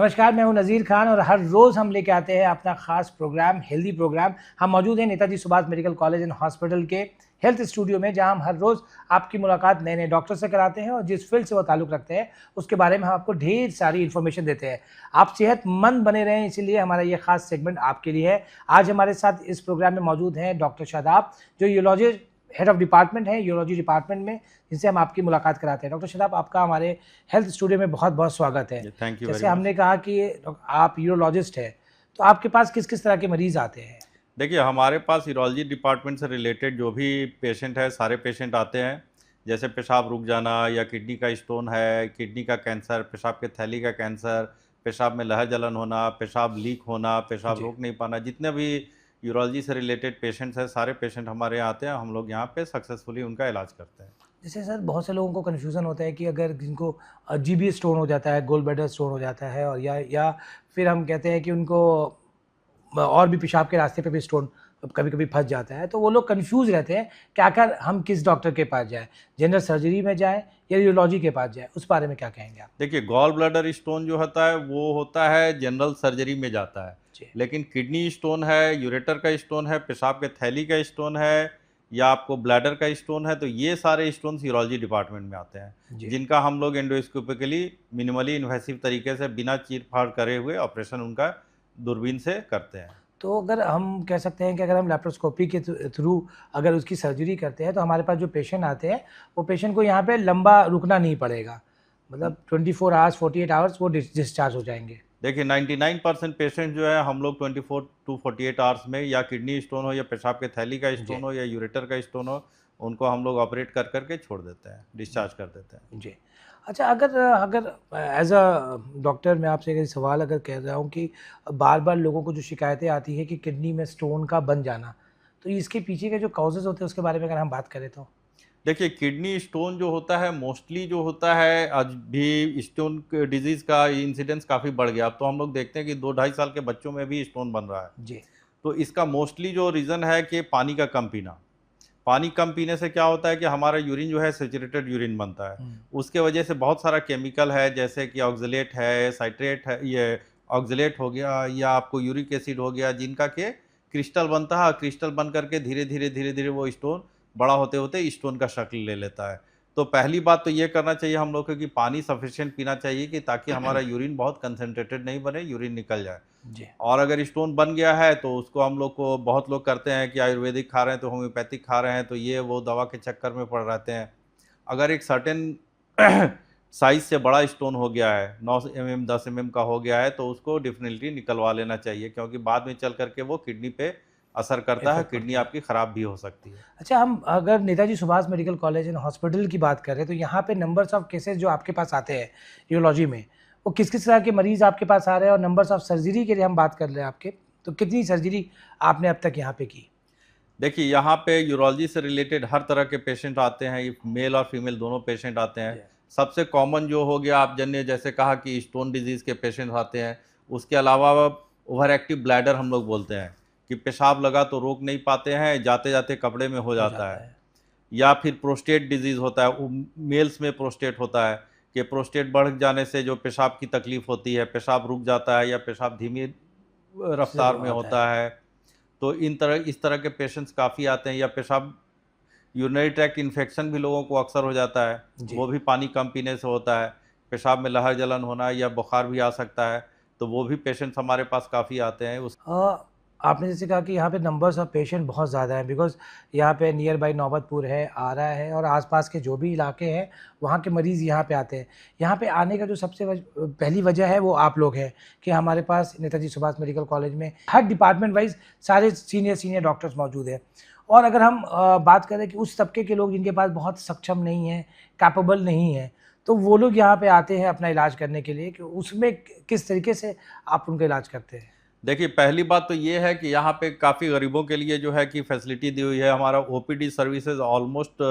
नमस्कार, मैं हूं नज़ीर खान और हर रोज़ हम लेके आते हैं अपना खास प्रोग्राम, हेल्दी प्रोग्राम। हम मौजूद हैं Netaji Subhash medical college and hospital के हेल्थ स्टूडियो में, जहां हम हर रोज़ आपकी मुलाकात नए नए डॉक्टर से कराते हैं और जिस फील्ड से वो ताल्लुक़ रखते हैं उसके बारे में हम आपको ढेर सारी इन्फॉर्मेशन देते हैं। आप सेहतमंद बने रहें, इसीलिए हमारा ये खास सेगमेंट आपके लिए है। आज हमारे साथ इस प्रोग्राम में मौजूद हैं डॉक्टर शादाब, जो यूरोलॉजी हेड ऑफ डिपार्टमेंट है यूरोलॉजी डिपार्टमेंट में, जिनसे हम आपकी मुलाकात कराते हैं। डॉक्टर शादाब, आपका हमारे हेल्थ स्टूडियो में बहुत बहुत स्वागत है। थैंक यू जैसे वेरी मच। हमने कहा कि आप यूरोलॉजिस्ट हैं, तो आपके पास किस किस तरह के मरीज़ आते हैं? देखिए, हमारे पास यूरोलॉजी डिपार्टमेंट से रिलेटेड जो भी पेशेंट है, सारे पेशेंट आते हैं। जैसे पेशाब रुक जाना या किडनी का स्टोन है, किडनी का कैंसर, पेशाब के थैली का कैंसर, पेशाब में लहर जलन होना, पेशाब लीक होना, पेशाब जी। रोक नहीं पाना, जितने भी यूरोलॉजी से रिलेटेड पेशेंट्स हैं, सारे पेशेंट हमारे यहाँ आते हैं। हम लोग यहाँ पे सक्सेसफुली उनका इलाज करते हैं। जैसे सर, बहुत से लोगों को कन्फ्यूज़न होता है कि अगर जिनको जीबी स्टोन हो जाता है, गोल ब्लैडर स्टोन हो जाता है, और या फिर हम कहते हैं कि उनको और भी पेशाब के रास्ते पे भी स्टोन कभी-कभी फँस जाता है, तो वो लोग कन्फ्यूज़ रहते हैं कि आखिर हम किस डॉक्टर के पास जाएँ? जनरल सर्जरी में जाएँ या यूरोलॉजी के पास जाएँ? उस बारे में क्या कहेंगे आप? देखिए, गॉल ब्लैडर स्टोन जो होता है वो होता है जनरल सर्जरी में जाता है। जी। लेकिन किडनी स्टोन है, यूरेटर का स्टोन है, पेशाब के थैली का स्टोन है या आपको ब्लैडर का स्टोन है, तो ये सारे स्टोन्स यूरोलॉजी डिपार्टमेंट में आते हैं, जी। जिनका हम लोग एंडोस्कोपिकली मिनिमली इन्वेसिव तरीके से बिना चीर-फाड़ करे हुए ऑपरेशन उनका दूरबीन से करते हैं। तो अगर हम कह सकते हैं कि अगर हम लैप्रोस्कोपी के थ्रू अगर उसकी सर्जरी करते हैं, तो हमारे पास जो पेशेंट आते हैं, वो पेशेंट को यहाँ पे लंबा रुकना नहीं पड़ेगा। मतलब 24 आवर्स, 48 आवर्स वो डिस्चार्ज हो जाएँगे। देखिए, 99% पेशेंट जो है हम लोग 24 टू 48 आवर्स में, या किडनी स्टोन हो या पेशाब के थैली का जी। स्टोन हो या यूरेटर का स्टोन हो, उनको हम लोग ऑपरेट कर कर के छोड़ देते हैं, डिस्चार्ज कर देते हैं। जी। अच्छा, अगर अगर एज़ अ डॉक्टर मैं आपसे एक सवाल अगर कह रहा हूँ कि बार-बार लोगों को जो शिकायतें आती हैं कि किडनी में स्टोन का बन जाना, तो इसके पीछे के जो कॉजेज़ होते हैं उसके बारे में अगर हम बात करें तो? देखिए, किडनी स्टोन जो होता है मोस्टली जो होता है, आज भी स्टोन डिजीज़ का इंसिडेंस काफ़ी बढ़ गया। अब तो हम लोग देखते हैं कि 2 ढाई साल के बच्चों में भी स्टोन बन रहा है। जी। तो इसका मोस्टली जो रीज़न है कि पानी का कम पीना। पानी कम पीने से क्या होता है कि हमारा यूरिन जो है सैचुरेटेड यूरिन बनता है। हुँ। उसके वजह से बहुत सारा केमिकल है, जैसे कि ऑक्ज़लेट है, साइट्रेट है, ये ऑक्ज़लेट हो गया या आपको यूरिक एसिड हो गया, जिनका के क्रिस्टल बनता है। क्रिस्टल बन करके धीरे-धीरे वो स्टोन बड़ा होते-होते स्टोन का शक्ल ले लेता है। तो पहली बात तो ये करना चाहिए हम लोग को कि पानी सफिशिएंट पीना चाहिए, कि ताकि हमारा यूरिन बहुत कंसंट्रेटेड नहीं बने, यूरिन निकल जाए। जी। और अगर स्टोन बन गया है तो उसको हम लोग को, बहुत लोग करते हैं कि आयुर्वेदिक खा रहे हैं तो होम्योपैथिक खा रहे हैं, तो ये वो दवा के चक्कर में पड़ रहते हैं। अगर एक सर्टेन साइज़ से बड़ा स्टोन हो गया है, 9 एमएम 10 एमएम का हो गया है, तो उसको डेफ़िनिटली निकलवा लेना चाहिए, क्योंकि बाद में चल कर के वो किडनी पे असर करता है, इफ़ेक्ट किडनी पड़ता है। आपकी ख़राब भी हो सकती है। अच्छा, हम अगर Netaji Subhash medical college and hospital की बात करें, तो यहाँ पे नंबर्स ऑफ केसेज़ जो आपके पास आते हैं यूरोलॉजी में, वो किस-किस तरह के मरीज़ आपके पास आ रहे हैं? और नंबर्स ऑफ सर्जरी के लिए हम बात कर रहे हैं आपके, तो कितनी सर्जरी आपने अब तक यहाँ पे की? देखिए, यहाँ पे यूरोलॉजी से रिलेटेड हर तरह के पेशेंट आते हैं, ये मेल और फीमेल दोनों पेशेंट आते हैं। जी। सबसे कॉमन जो हो गया, आप जन्य जैसे कहा कि स्टोन डिजीज़ के पेशेंट आते हैं। उसके अलावा ओवर एक्टिव ब्लैडर हम लोग बोलते हैं, कि पेशाब लगा तो रोक नहीं पाते हैं, जाते-जाते कपड़े में हो हो जाता जाता है। है। या फिर प्रोस्टेट डिजीज़ होता है, वो मेल्स में प्रोस्टेट होता है, कि प्रोस्टेट बढ़ जाने से जो पेशाब की तकलीफ़ होती है, पेशाब रुक जाता है या पेशाब धीमी से रफ़्तार वो में आता है। होता है। तो इस तरह के पेशेंट्स काफ़ी आते हैं। या पेशाब यूरिनरी ट्रैक्ट इन्फेक्शन भी लोगों को अक्सर हो जाता है, जी। वो भी पानी कम पीने से होता है। पेशाब में लहर जलन होना या बुखार भी आ सकता है, तो वो भी पेशेंट्स हमारे पास काफ़ी आते हैं। उस आपने जैसे कहा कि यहाँ पे नंबर्स ऑफ पेशेंट बहुत ज़्यादा हैं, बिकॉज़ यहाँ पे नियर बाय नौबतपुर है, आरा है और आस-पास के जो भी इलाके हैं, वहाँ के मरीज़ यहाँ पे आते हैं। यहाँ पे आने का जो सबसे पहली वजह है वो आप लोग हैं कि हमारे पास नेताजी सुभाष मेडिकल कॉलेज में हर डिपार्टमेंट वाइज़ सारे सीनियर डॉक्टर्स मौजूद हैं। और अगर हम बात करें कि उस तबके के लोग जिनके पास बहुत सक्षम नहीं हैं, कैपेबल नहीं हैं, तो वो लोग यहाँ पे आते हैं अपना इलाज करने के लिए, कि उसमें किस तरीके से आप उनका इलाज करते हैं? देखिए, पहली बात तो ये है कि यहाँ पे काफ़ी गरीबों के लिए जो है कि फैसिलिटी दी हुई है। हमारा ओपीडी सर्विसेज़ ऑलमोस्ट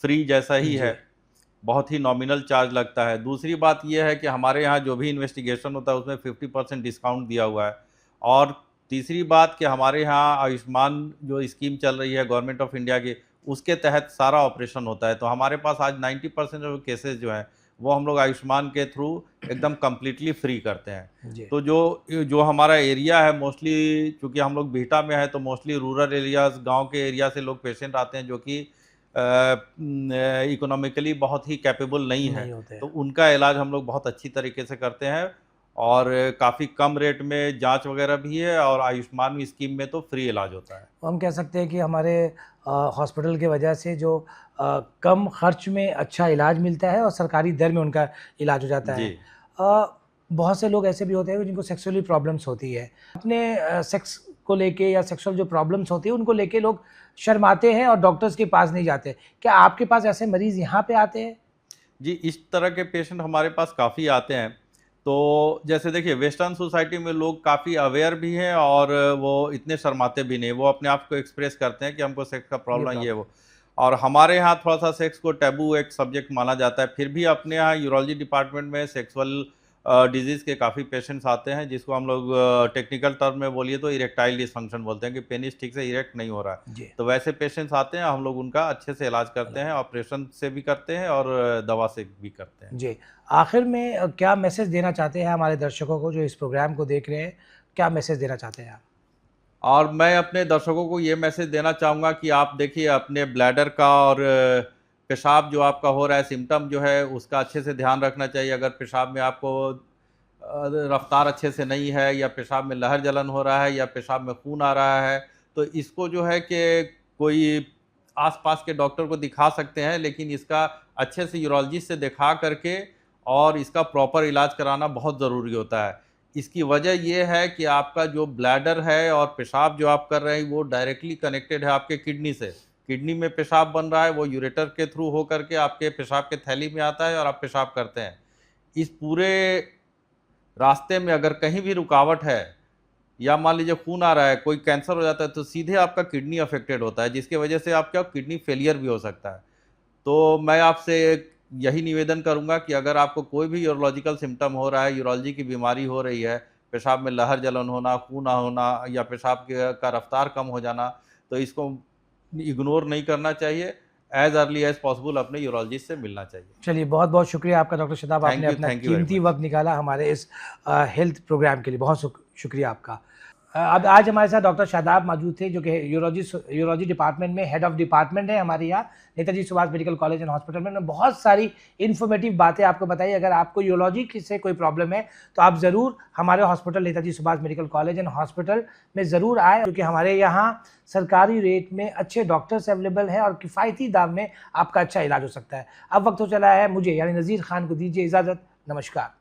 फ्री जैसा ही है, जी। बहुत ही नॉमिनल चार्ज लगता है। दूसरी बात ये है कि हमारे यहाँ जो भी इन्वेस्टिगेशन होता है उसमें 50% डिस्काउंट दिया हुआ है। और तीसरी बात कि हमारे यहाँ आयुष्मान जो स्कीम चल रही है गवर्नमेंट ऑफ इंडिया की, उसके तहत सारा ऑपरेशन होता है। तो हमारे पास आज 90% जो केसेज़ जो हैं, वो हम लोग आयुष्मान के थ्रू एकदम कम्प्लीटली फ्री करते हैं। जी। तो जो जो हमारा एरिया है मोस्टली, चूँकि हम लोग बिहटा में है तो मोस्टली रूरल एरियाज़, गाँव के एरिया से लोग पेशेंट आते हैं जो कि इकोनॉमिकली बहुत ही कैपेबल नहीं है, नहीं होते तो हैं। उनका इलाज हम लोग बहुत अच्छी तरीके से करते हैं और काफ़ी कम रेट में जांच वगैरह भी है और आयुष्मान स्कीम में तो फ्री इलाज होता है। तो हम कह सकते हैं कि हमारे हॉस्पिटल की वजह से जो कम खर्च में अच्छा इलाज मिलता है और सरकारी दर में उनका इलाज हो जाता जी। है। बहुत से लोग ऐसे भी होते हैं जिनको सेक्सुअली प्रॉब्लम्स होती है। अपने सेक्स को लेके या सेक्सुअल जो प्रॉब्लम्स होती है उनको लेके लोग शर्माते हैं और डॉक्टर्स के पास नहीं जाते। क्या आपके पास ऐसे मरीज़ यहाँ पे आते हैं? जी, इस तरह के पेशेंट हमारे पास काफ़ी आते हैं। तो जैसे देखिए वेस्टर्न सोसाइटी में लोग काफ़ी अवेयर भी हैं और वो इतने शर्माते भी नहीं। वो अपने आप को एक्सप्रेस करते हैं कि हमको सेक्स का ये प्रॉब्लम है, ये प्रॉब्लम। वो। और हमारे यहाँ थोड़ा-सा सेक्स को टैबू एक सब्जेक्ट माना जाता है। फिर भी अपने यहाँ यूरोलॉजी डिपार्टमेंट में सेक्सुअल डिज़ीज़ के काफ़ी पेशेंट्स आते हैं, जिसको हम लोग टेक्निकल टर्म में बोलिए तो इरेक्टाइल डिसफंक्शन बोलते हैं कि पेनिस ठीक से इरेक्ट नहीं हो रहा है। जी। तो वैसे पेशेंट्स आते हैं, हम लोग उनका अच्छे से इलाज करते हैं, ऑपरेशन से भी करते हैं और दवा से भी करते हैं। जी। आखिर में क्या मैसेज देना चाहते हैं हमारे दर्शकों को जो इस प्रोग्राम को देख रहे हैं? क्या मैसेज देना चाहते हैं आप? और मैं अपने दर्शकों को ये मैसेज देना चाहूँगा कि आप देखिए अपने ब्लैडर का और पेशाब जो आपका हो रहा है, सिम्पटम जो है उसका अच्छे से ध्यान रखना चाहिए। अगर पेशाब में आपको रफ्तार अच्छे से नहीं है या पेशाब में लहर जलन हो रहा है या पेशाब में खून आ रहा है, तो इसको जो है कि कोई आस-पास के डॉक्टर को दिखा सकते हैं, लेकिन इसका अच्छे से यूरोलॉजिस्ट से दिखा करके और इसका प्रॉपर इलाज कराना बहुत ज़रूरी होता है। इसकी वजह ये है कि आपका जो ब्लैडर है और पेशाब जो आप कर रहे हैं, वो डायरेक्टली कनेक्टेड है आपके किडनी से। किडनी में पेशाब बन रहा है, वो यूरेटर के थ्रू हो करके आपके पेशाब के थैली में आता है और आप पेशाब करते हैं। इस पूरे रास्ते में अगर कहीं भी रुकावट है या मान लीजिए खून आ रहा है, कोई कैंसर हो जाता है, तो सीधे आपका किडनी अफ़ेक्टेड होता है, जिसकी वजह से आपका किडनी फेलियर भी हो सकता है। तो मैं आपसे यही निवेदन करूँगा कि अगर आपको कोई भी यूरोलॉजिकल सिम्पटम हो रहा है, यूरोलॉजी की बीमारी हो रही है, पेशाब में लहर जलन होना, खून ना होना या पेशाब के का रफ्तार कम हो जाना, तो इसको इग्नोर नहीं करना चाहिए। एज़ अर्ली एज़ पॉसिबल अपने यूरोलॉजिस्ट से मिलना चाहिए। चलिए, बहुत-बहुत शुक्रिया आपका डॉक्टर शादाब, आपने अपना थैंक यू वेरी कीमती मच। वक़्त निकाला हमारे इस हेल्थ प्रोग्राम के लिए। बहुत शुक्रिया आपका। अब आज हमारे साथ डॉक्टर शादाब मौजूद थे जो कि यूरोलॉजी डिपार्टमेंट में हेड ऑफ़ डिपार्टमेंट है हमारे यहाँ Netaji Subhash medical college and hospital में। उन्होंने बहुत सारी इन्फॉर्मेटिव बातें आपको बताई। अगर आपको यूरोलॉजी से कोई प्रॉब्लम है तो आप ज़रूर हमारे hospital Netaji Subhash medical college and hospital में ज़रूर आएँ, क्योंकि हमारे यहाँ सरकारी रेट में अच्छे डॉक्टर्स अवेलेबल हैं और किफ़ायती दाम में आपका अच्छा इलाज हो सकता है। अब वक्त हो चला है मुझे यानी नज़ीर खान को दीजिए इजाज़त। नमस्कार।